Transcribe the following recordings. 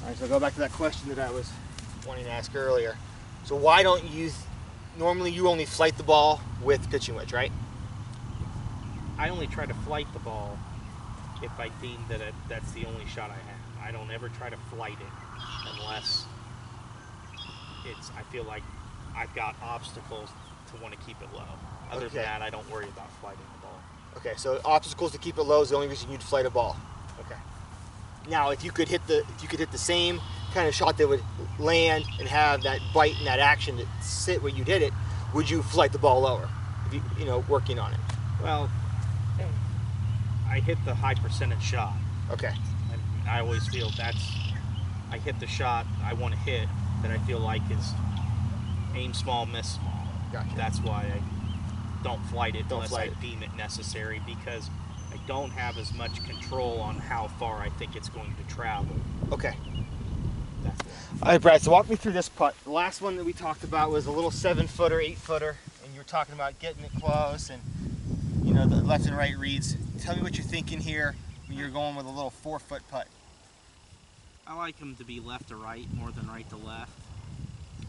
All right, so I'll go back to that question that I was wanting to ask earlier. So why don't you, normally you only flight the ball with pitching wedge, right? I only try to flight the ball if I deem that that's the only shot I have. I don't ever try to flight it unless I feel like I've got obstacles to want to keep it low. Other than that, I don't worry about flighting the ball. Okay, so obstacles to keep it low is the only reason you'd flight a ball. Okay. Now, if you could hit the same kind of shot that would land and have that bite and that action to sit where you'd hit it, would you flight the ball lower? If you working on it. Well, I hit the high percentage shot. Okay. And I always feel I hit the shot I want to hit that I feel like is aim small, miss small. Gotcha. That's why I don't flight it unless I deem it necessary, because I don't have as much control on how far I think it's going to travel. Okay. That's why. All right, Brad, so walk me through this putt. The last one that we talked about was a little 7-footer, 8-footer, and you were talking about getting it close and, the left and right reads. Tell me what you're thinking here when you're going with a little 4-foot putt. I like them to be left to right more than right to left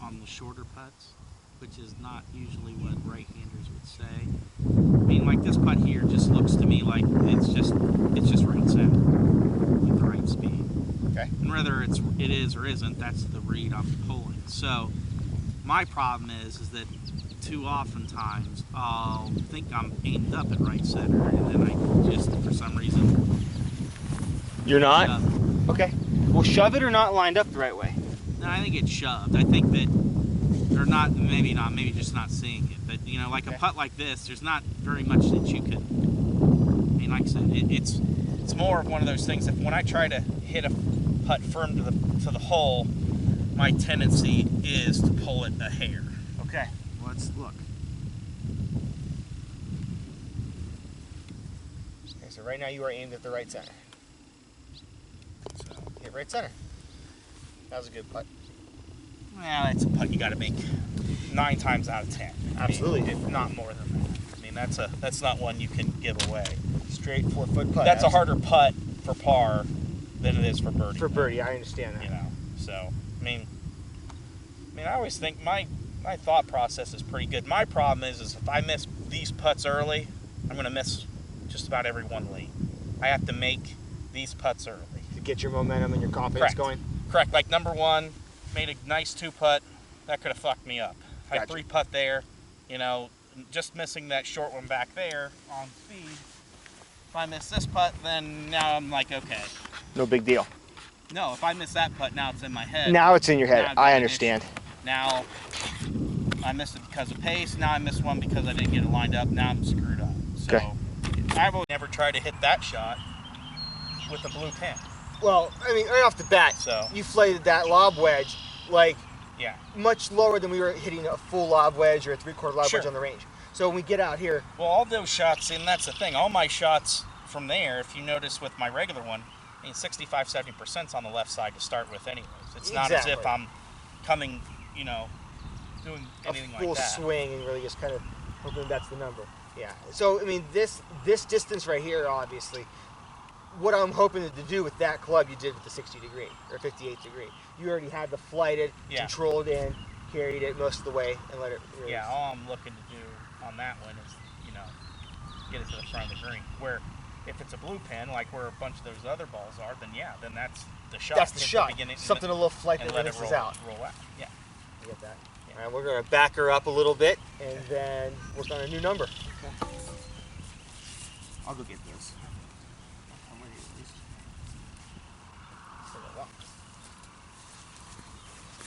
on the shorter putts, which is not usually what right-handers would say. I mean, like this putt here just looks to me like it's just right center with the right speed. Okay. And whether it is or isn't, that's the read I'm pulling. So my problem is that too oftentimes I'll think I'm aimed up at right center, and then I just, for some reason, You're not? shove. Okay. Well, shove it or not lined up the right way? No, I think it's shoved. I think that they're not, maybe just not seeing it. But, like a putt like this, there's not very much that you could, I mean, like I said, it's more of one of those things that when I try to hit a putt firm to the hole, my tendency is to pull it a hair. Okay. Let's look. Okay, so right now you are aimed at the right center. So, Hit right center. That was a good putt. well, it's a putt you got to make 9 times out of 10. Absolutely. I mean, if not more than that. I mean, that's not one you can give away. Straight 4-foot putt. That's a harder putt for par than it is for birdie. For birdie, I understand that. So I mean, I always think my thought process is pretty good. My problem is if I miss these putts early, I'm going to miss just about every one late. I have to make these putts early To get your momentum and your confidence going? Correct. Like number 1, made a nice 2-putt. That could have fucked me up. I had Gotcha. 3-putt there. Just missing that short one back there on speed. If I miss this putt, then now I'm like, okay. No big deal. No, if I miss that putt, now it's in my head. Now it's in your head. Now I've I got an understand. issue. Now I missed it because of pace. Now I missed one because I didn't get it lined up. Now I'm screwed up. So Okay. I've never tried to hit that shot with a blue pin. Well, I mean, right off the bat, So you flighted that lob wedge like yeah. much lower than we were hitting a full lob wedge or a 3/4 lob Sure. wedge on the range. So when we get out here, Well, all those shots, and that's the thing, all my shots from there, if you notice with my regular one, I mean, 65-70% on the left side to start with anyways. It's not as if Exactly. I'm coming, doing anything a full like that. swing and really just kind of hoping that's the number. Yeah. So I mean, this distance right here, obviously, what I'm hoping to do with that club, you did with the 60 degree or 58 degree. You already had the flighted, Yeah. controlled in, carried it most of the way, and let it release. Yeah, all I'm looking to do on that one is, get it to the front of the green. Where if it's a blue pin, like where a bunch of those other balls are, then that's the shot. That's the Hit shot. beginning Something a little flight and that let it releases roll out. out. Yeah. You get that? Yeah. All right, we're going to back her up a little bit and then work on a new number. I'll go get this.